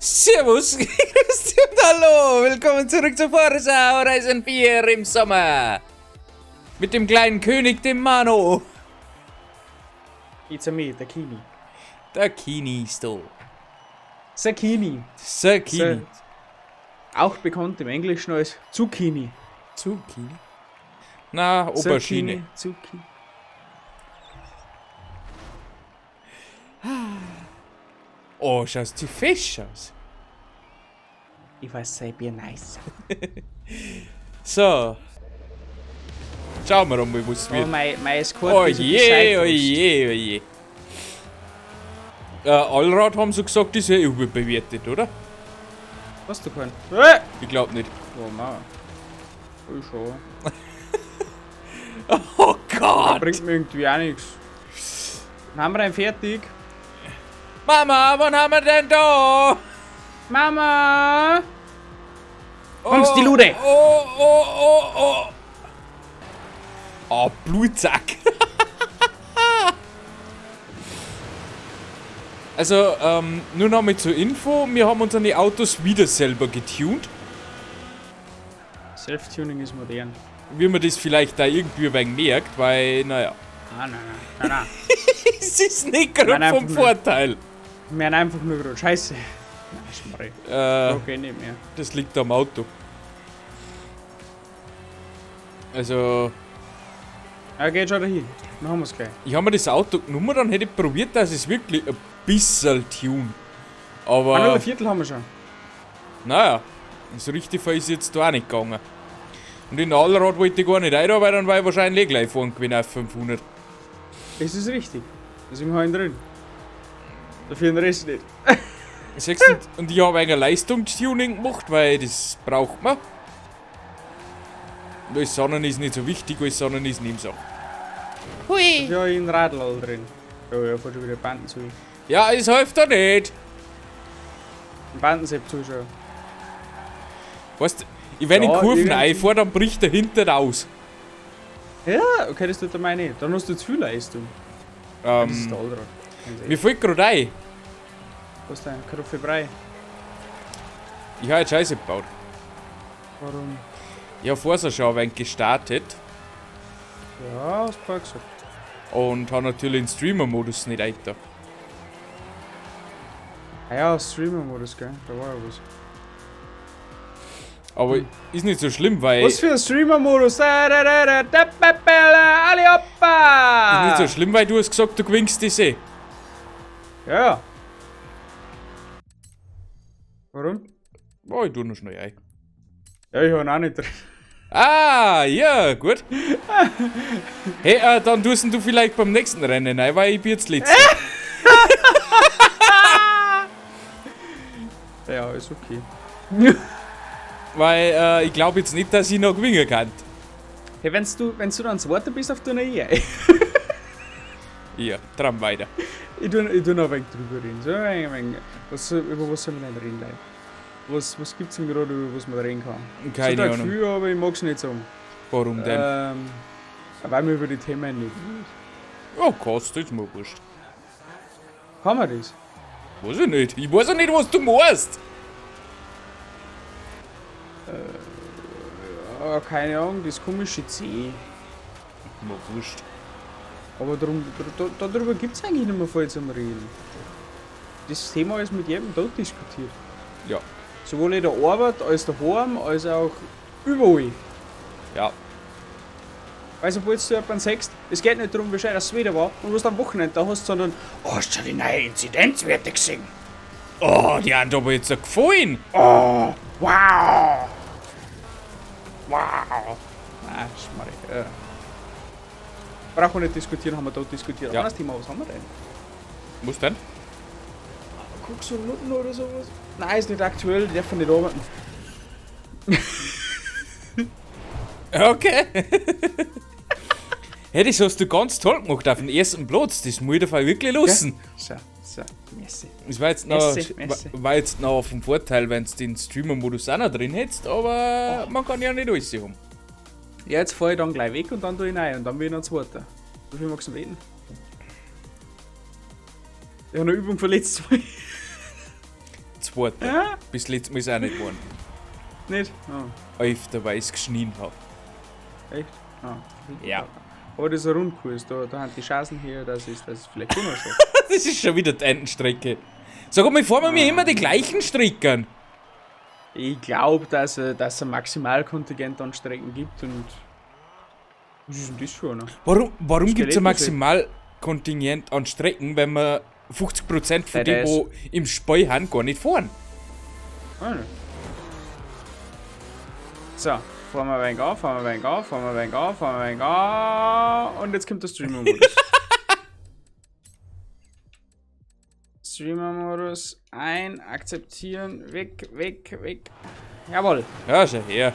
Servus, grüß dich und hallo, willkommen zurück zu Forza Horizon 4 im Sommer. Mit dem kleinen König, dem Mano. It's a me, der Kini. Der Kini ist da. Zucchini. Sir Kini. Auch bekannt im Englischen als Zucchini. Zucchini? Na, Aubergine. Zucchini. Oh, schaust du fesch aus. Ich weiß, sei Bier nice. So. Schauen wir mal, was Oh, wird. mein Escort Oh ist je, oh je, oh je. Allrad haben sie gesagt, ist ja überbewertet, oder? Was du kannst? Ich glaub nicht. Oh Mann. Ich schon. Oh Gott! Bringt mir irgendwie auch nichts. Dann haben wir einen fertig. Mama, wann haben wir denn da? Mama! Kommst die Lude! Oh! Oh, Blutsack! Also, nur noch mal zur Info, wir haben unsere Autos wieder selber getuned. Self-Tuning ist modern. Wie man das vielleicht da irgendwie ein wenig merkt, weil, naja. Nein. Es ist nicht gerade Nein, vom einfach nur. Vorteil. Wir haben einfach nur gerade Scheiße. Nein, Schmarri. Okay, nicht mehr. Das liegt am Auto. Also, Ja, geht schon dahin. Dann haben wir es gleich. ich habe mir das Auto genommen, dann hätte ich probiert, dass es wirklich ein bisschen tun. Aber, Ein Viertel haben wir schon. naja, so richtig viel ist jetzt da auch nicht gegangen. Und in Allrad wollte ich gar nicht rein, weil dann war ich wahrscheinlich gleich vorn gewesen auf 500. Das ist richtig. Deswegen habe ich ihn drin. Dafür den Rest nicht. Siehst du, und ich habe ein Leistungstuning gemacht, weil das braucht man. Und alles andere ist nicht so wichtig, alles andere ist Nebensache. Hui! Ja, ich einen Radl drin. Oh ja, fährt schon wieder Banden zu. Ja, es hilft doch nicht. Ein Bandensepp zuschauen. Weißt du, wenn ich Ja, in Kurven irgendwie. einfahre, dann bricht der hinten raus. Ja, okay, das tut der meine nicht. Dann hast du zu viel Leistung. Das ist der Allrad. Mir fällt gerade ein, Was ist denn? Kartoffel Brei. ich habe jetzt Scheiße gebaut. Warum? Ich habe vorher schon ein wenig gestartet Ja, hast du vorher gesagt. und habe natürlich den Streamer-Modus nicht weiter. Ah ja, Streamer-Modus, gell? Da war ja was. Aber ist nicht so schlimm, weil. Was für ein Streamer-Modus? Ali Ist hoppa! nicht so schlimm, weil du hast gesagt, du gewinnst die See. Ja. Warum? Oh, ich tu noch schnell ein. Ja, ich habe ihn auch nicht drin. Ah, ja, gut. Hey, dann tust du vielleicht beim nächsten Rennen rein, weil ich bin jetzt letzter. Ja, ist okay. Weil ich glaube jetzt nicht, dass ich noch gewinnen kann. Hey, wenn du dann zweiter bist auf deiner Ehe. Ja, dran weiter. Ich tu noch ein wenig drüber reden. So, ein wenig. Über was soll man denn reden, Leute? Was gibt's denn gerade, über was man reden kann? Keine Ich hab ein Ahnung. Gefühl, aber ich mag's nicht sagen. Warum denn? Weil wir über die Themen nicht. Oh, kostet, ist mir wurscht. Kann man das? Weiß ich nicht. Ich weiß auch nicht, was du meinst. Keine Ahnung, das komische C. Mir wurscht. Aber darüber gibt's eigentlich nicht mehr viel zum Reden. Das Thema ist mit jedem dort diskutiert. Ja. Sowohl in der Arbeit, als daheim, als auch überall. Ja. Weil sobald du jemanden sagst, es geht nicht darum, wie schön das wieder war und was du am Wochenende da hast, sondern hast du schon die neuen Inzidenzwerte gesehen? Oh, die haben aber jetzt gefallen. Oh, wow! Wow! Nein, Schmarri. Brauchen wir nicht diskutieren, haben wir dort diskutiert. Ja. Anderes Thema, was haben wir denn? Was denn? Guckst du Nutten oder sowas? Nein, ist nicht aktuell, die dürfen nicht arbeiten. Okay. Hey, das hast du ganz toll gemacht auf den ersten Platz. Das muss ich dir wirklich lassen. So, Messi. Das war jetzt, Messi. war jetzt noch vom Vorteil, wenn du den Streamer-Modus auch noch drin hättest, aber man kann ja nicht alles haben. Ja, jetzt fahre ich dann gleich weg und dann tue ich rein und dann bin ich noch Zweiter. Wie viel magst du reden? Ich habe eine Übung verletzt. Sport. Ja? Bis letztes Mal ist auch nicht geworden. Nicht? Oh, Öfter, weil ich es geschnien habe. echt? Ja. Aber das ist ein Rundkurs, da haben die Chancen hier, dass es vielleicht immer schon. Das ist schon wieder die Endenstrecke. Sag mal, fahren wir mir immer die gleichen Strecken? Ich glaube, dass es ein Maximalkontingent an Strecken gibt und. Was ist denn das für einer? Warum gibt es ein Skelettenfeld. Maximalkontingent an Strecken, wenn wir 50% von Ja, dem, das- wo im Spiel haben, gar nicht fahren? Ah, ne. So, fahren wir ein wenig an, fahren wir ein wenig an, fahren wir ein wenig an, fahren wir ein wenig an. Und jetzt kommt der Streamer-Modus. Streamer-Modus ein, akzeptieren, weg, weg, weg. Jawohl. Ja, schau her.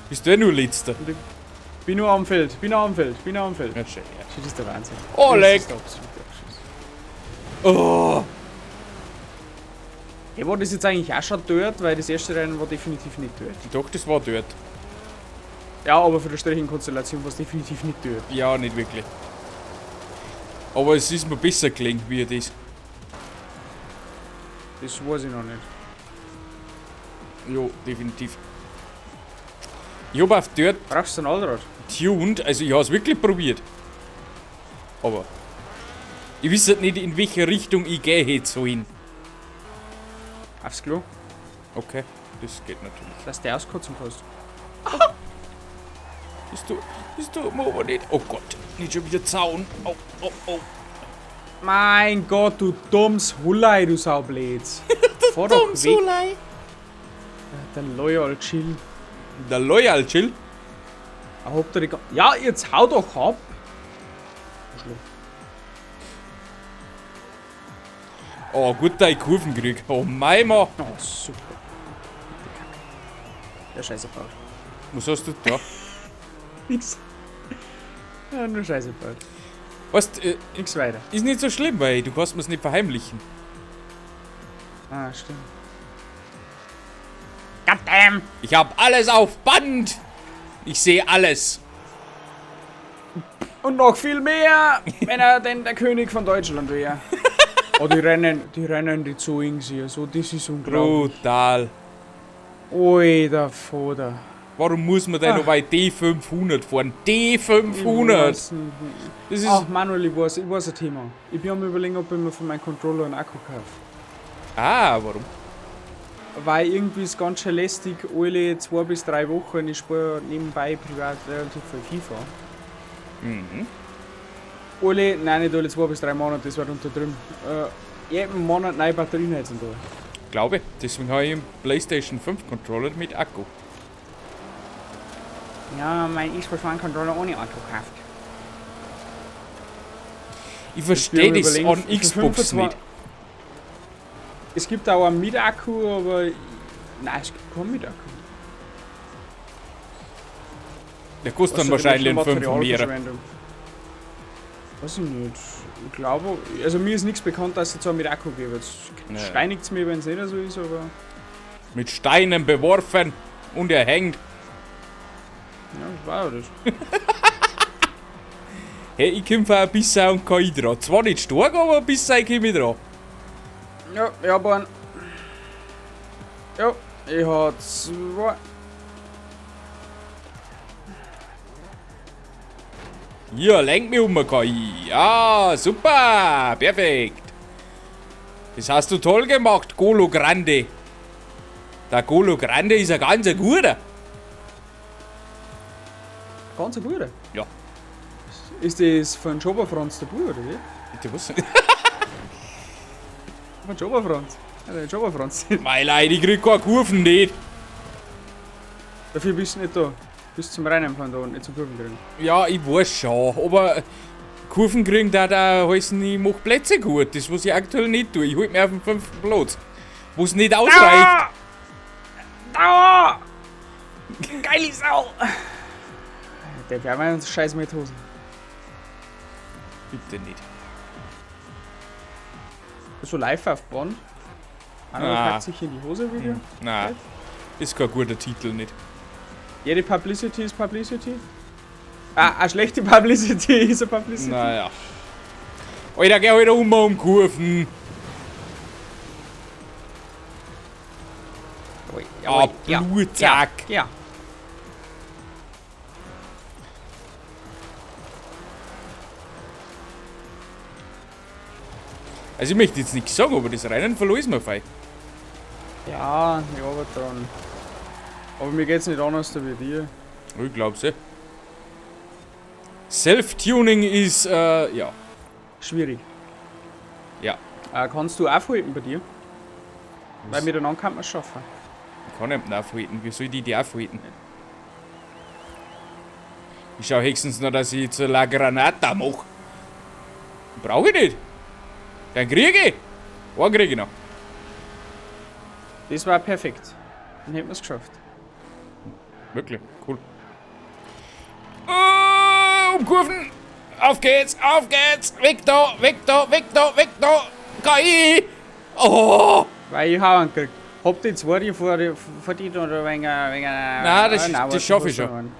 Bist du nur Letzter? Bin nur am Feld, bin nur am Feld, bin nur am Feld. Ja, schau her. Das ist der Wahnsinn. Oh, Das leck. ist der absolute Abschuss. Oh! Hey, war das jetzt eigentlich auch schon dort, weil das erste Rennen war definitiv nicht dort. Doch, das war dort. Ja, aber für die Streckenkonstellation war es definitiv nicht dort. Ja, nicht wirklich. Aber es ist mir besser gelingen, wie das. Das weiß ich noch nicht. Jo, definitiv. Ich hab auf dort Brauchst du ein Allrad? tuned, also ich habe es wirklich probiert. Aber ich weiß halt nicht, in welche Richtung ich gehe jetzt so hin. Aufs Klo, Okay, das geht natürlich. dass der auskotzen kannst. Das tut mir aber nicht. Oh Gott, nicht schon wieder Zaun. Oh, oh, oh. Mein Gott, du dummes Hullei, du Saublitz. Fahr doch weg. Der Loyal Chill. Der Loyal Chill. Habt ihr die ja, jetzt hau doch ab. Oh, gut, dass ich Kurven krieg. Oh mein Mann. Oh, super. Der Scheiße baut. Was hast du da? Nix. Ja, nur Scheiße baut. Weißt, Nix weiter. ist nicht so schlimm, weil du kannst mir's nicht verheimlichen. Ah, stimmt. Goddamn! Ich hab alles auf Band. Ich sehe alles. Und noch viel mehr, wenn er denn der König von Deutschland wäre. Oh, die rennen die zu irgendwie. So, das ist unglaublich. Brutal. Ui, der Vater. Warum muss man denn noch bei D500 fahren? D500! Das ist. Ach, Manuel, ich weiß ein Thema. Ich bin am überlegen, ob ich mir von meinem Controller einen Akku kaufe. Ah, warum? Weil irgendwie ist ganz schön lästig, alle 2 bis 3 Wochen, ich spiele nebenbei privat relativ viel FIFA. Mhm. Nein, nicht alle 2 bis 3 Monate, das wird unter drin. Jeden Monat neue Batterien jetzt da. Glaube. Deswegen habe ich einen PlayStation 5 Controller mit Akku. Ja, mein Xbox One Controller ohne Akku gekauft. Ich verstehe das überlegen, an für Xbox 25 nicht. Es gibt auch einen mit Akku, aber nein, es gibt keinen mit Akku. Der kostet dann Was wahrscheinlich ist einen denn 5 mehr. Materialverschwendung? Weiß ich nicht. Ich glaube, also mir ist nichts bekannt, dass es so mit Akku gibt. Jetzt Nee. steinigt es mir, wenn es nicht so ist, aber Mit Steinen beworfen und er hängt. ja, das war ja das. Hey, ich komme ein bisschen und kann ich dran. Zwar nicht stark, aber ein bisschen komme ich dran. Ja, ja, aber. Ja, ich habe 2. Ja, lenk mich KI. Ja, super. Perfekt. Das hast du toll gemacht, Golo Grande. Der Golo Grande ist ein ganz guter. Ganz ein guter. Ja. Ist das von Schoberfranz der Bruder, oder wie? Bitte was? Von Schoberfranz. Ja, der Schoberfranz. Mein Leid, ich krieg keine Kurven nicht. Dafür bist du nicht da. Bis zum Rennen fahren da und nicht zum Kurven kriegen. Ja, ich weiß schon, aber Kurven kriegen da heißen, ich mach Plätze gut. Das, was ich aktuell nicht tue. Ich halt mir auf den 5. Platz. Wo es nicht ausreicht. Dauer! Geile Sau! Der wäre mal uns scheiß Methoden. Bitte nicht. So live auf Bond. Einer Ah. packt sich in die Hose wieder. Nein, ist kein guter Titel nicht. Jede Publicity ist Publicity. Eine schlechte Publicity ist eine Publicity. Naja. Alter, geh halt um Kurven. Jawohl, Ah, Blutsack. Ja. Also ich möchte jetzt nichts sagen, aber das Rennen verloren ist mir fein. Ja, ich arbeite dran. Aber mir geht's nicht anders wie dir. Ich glaub's ja. Self-Tuning ist, ja. Schwierig. Ja. Kannst du aufhalten bei dir? Weil miteinander kann man es schaffen. Ich kann nicht aufhalten. Wie soll ich die aufhalten? Ich schau höchstens noch, dass ich jetzt La Granata mache. Brauche ich nicht. Dann kriege ich. Einen kriege ich noch. Das war perfekt. Dann hätten wir es geschafft. Wirklich, cool. Umkurven! Auf geht's, auf geht's! Weg da, weg da, weg da, weg da! KI! Oh! Weil ich Hauern gekriegt. Habt ihr zwei die vor dir oder wegen Nein, das schaffe ich schon.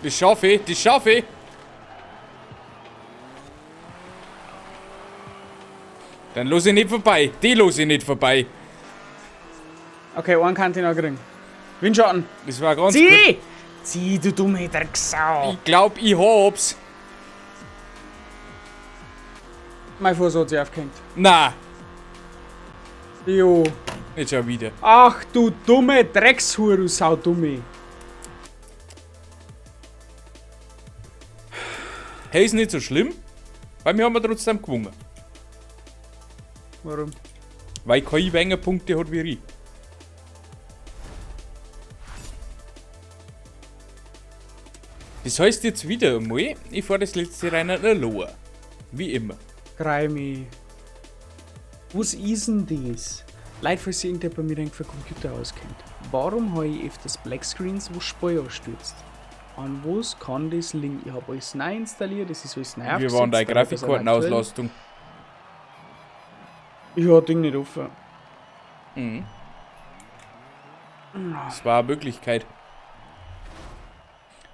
Das schaffe ich, das schaffe ich! Dann los ich nicht vorbei. Die los ich nicht vorbei. Okay, einen kann ich noch kriegen. Windschatten. Das war ganz gut. Zieh! Zieh, du dumme Drecksau. Ich glaub, ich hab's. Mein Fuß hat sich aufgehängt. Na, Jo. nicht schon wieder. Ach du dumme Dreckshure, du Saudumme. Hey, ist nicht so schlimm, weil wir haben trotzdem gewonnen. Warum? Weil kein weniger Punkte hat wie ich. Das heißt jetzt wieder einmal, ich fahre das letzte Rennen allein. Wie immer. Greimi. Was ist denn das? Leute, falls ihr irgendjemand mit einem Computer auskennt. Warum habe ich öfters Blackscreens, wo Speicher stürzt? An was kann das liegen? Ich habe alles neu installiert, das ist alles neu Wir waren da Grafikkartenauslastung. Ich habe das Ding nicht offen. Mhm. Das war eine Möglichkeit.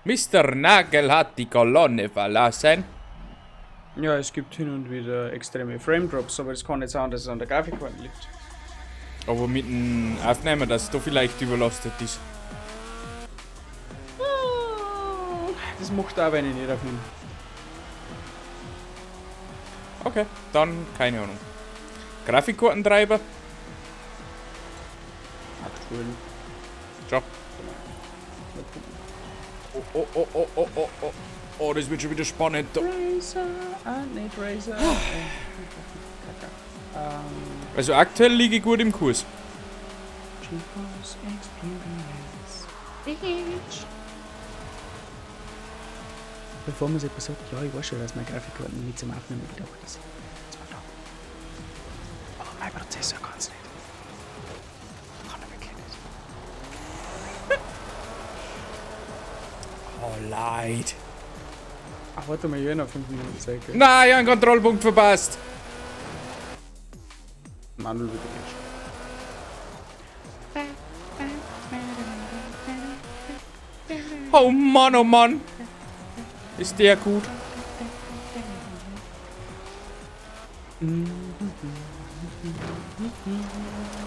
Mr. Nagel hat die Kolonne verlassen. Ja, es gibt hin und wieder extreme Frame Drops, aber das kann nicht sein, dass es an der Grafikkarte liegt. Aber mit dem Aufnehmen, dass es da vielleicht überlastet ist. Das macht auch, wenn ich nicht aufnehme. Okay, dann keine Ahnung. Grafikkartentreiber. Aktuell. Ciao. Oh, oh, oh, oh, oh, oh. Oh, das wird schon wieder spannend. Razer, nicht Razer. Also aktuell liege ich gut im Kurs. GeForce Experience. Bevor man sich etwas sagt, ja, ich weiß schon, dass meine Grafikkarten nicht zum Aufnehmen gedacht ist. Das war klar. Aber mein Prozessor kann es nicht. Kann er wirklich nicht. Oh, leid. Ach, warte mal, ich will noch 5 Minuten Zeit. Gell? Nein, ich habe einen Kontrollpunkt verpasst. Manuel wird nicht. Oh Mann, oh Mann. Ist der gut?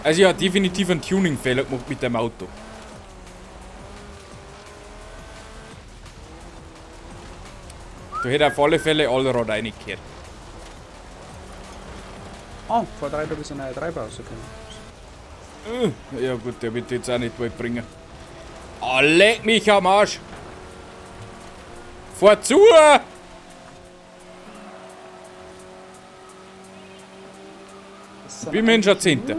Also ja, definitiv einen Tuning-Fehler gemacht mit dem Auto. Du hättest auf alle Fälle Allrad reingekehrt. Oh, vor 3 Tagen ist ein neuer Treiber rausgekommen. Ja gut, der wird jetzt auch nicht weit bringen. Oh, leck mich am Arsch! Fahr zu! Wie Mensch hat Zehnte.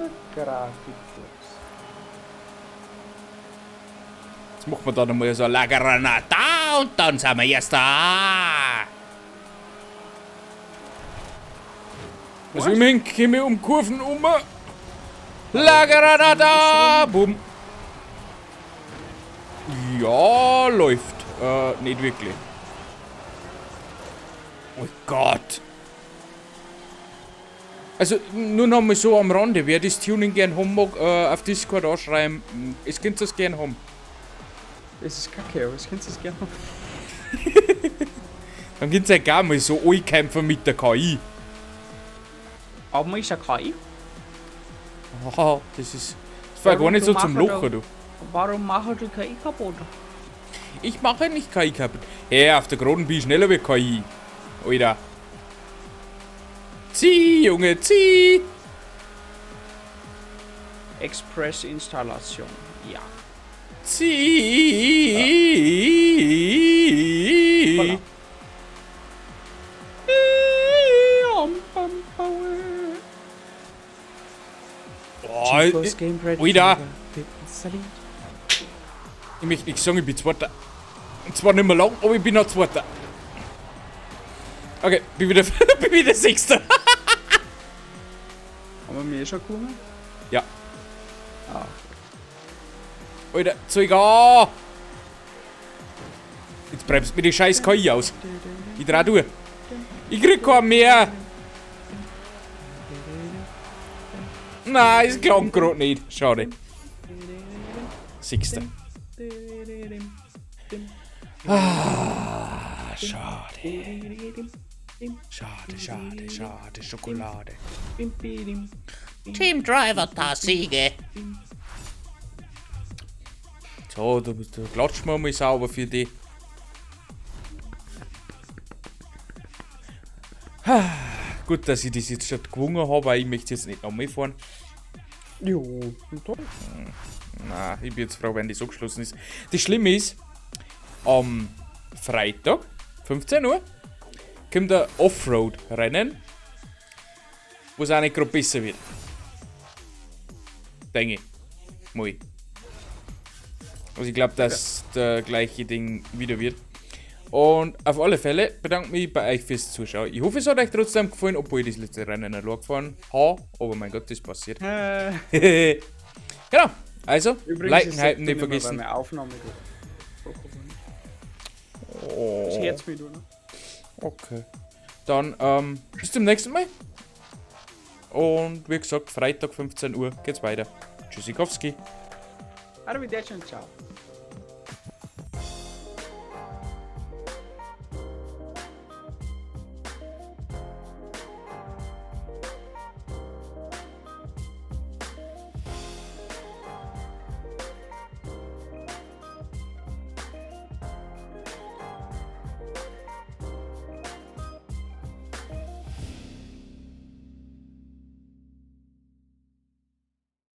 Jetzt machen wir da nochmal so eine Lageranata und dann sind wir erst da! Also immerhin komme ich um Kurven um. Lageranata! Bumm! Ja, läuft. Nicht wirklich. Oh Gott! Also, nur noch mal so am Rande, wer das Tuning gern haben mag, auf Discord anschreiben. Es könnt ihr es gern haben. Das ist kacke, aber das könnt ihr gerne haben. Dann könnt ihr ja gar mal so ankämpfen mit der KI. Aber ist ja KI. Haha, das war gar nicht so zum Lachen, du. Warum machen die KI kaputt? Ich mache nicht KI kaputt. Hey, auf der Geraden bin ich schneller wie KI. Alter. Zieh, Junge, zieh! Express-Installation. Ja. Zieh! Voilà. Oh, Alter. ich möchte nicht sagen, ich bin Zweiter. Und zwar nicht mehr lang, aber ich bin noch Zweiter. Okay, bin wieder Sechster. Haben wir schon gewonnen? Ja. Ah. Alter, Zeug an! Jetzt bremst mir die scheiß KI aus. Ich dreh durch. Ich krieg keinen mehr. Nein, es klang gerade nicht. Schade. Sechster. Ah, schade. Schade, Schokolade. Team Driver da Siege. So, da klatschen wir mal sauber für die. Gut, dass ich das jetzt schon gewonnen habe, weil ich möchte jetzt nicht nochmal fahren. Jo, toll. Nein, ich bin jetzt froh, wenn das so geschlossen ist. Das Schlimme ist, am Freitag, 15 Uhr, kommt ein Offroad-Rennen, wo es auch nicht gerade besser wird. Denke ich. Mal. Also ich glaube, dass der gleiche Ding wieder wird. Und auf alle Fälle bedanke ich mich bei euch fürs Zuschauen. Ich hoffe, es hat euch trotzdem gefallen, obwohl ich das letzte Rennen allein gefahren habe. Aber mein Gott, das passiert. Genau. Also, liken, hypen, nicht vergessen. Meine Aufnahme Oh. das Herz mit, oder? Okay. Dann, bis zum nächsten Mal. Und wie gesagt, Freitag 15 Uhr geht's weiter. Tschüssikowski. Arrivederci, ciao.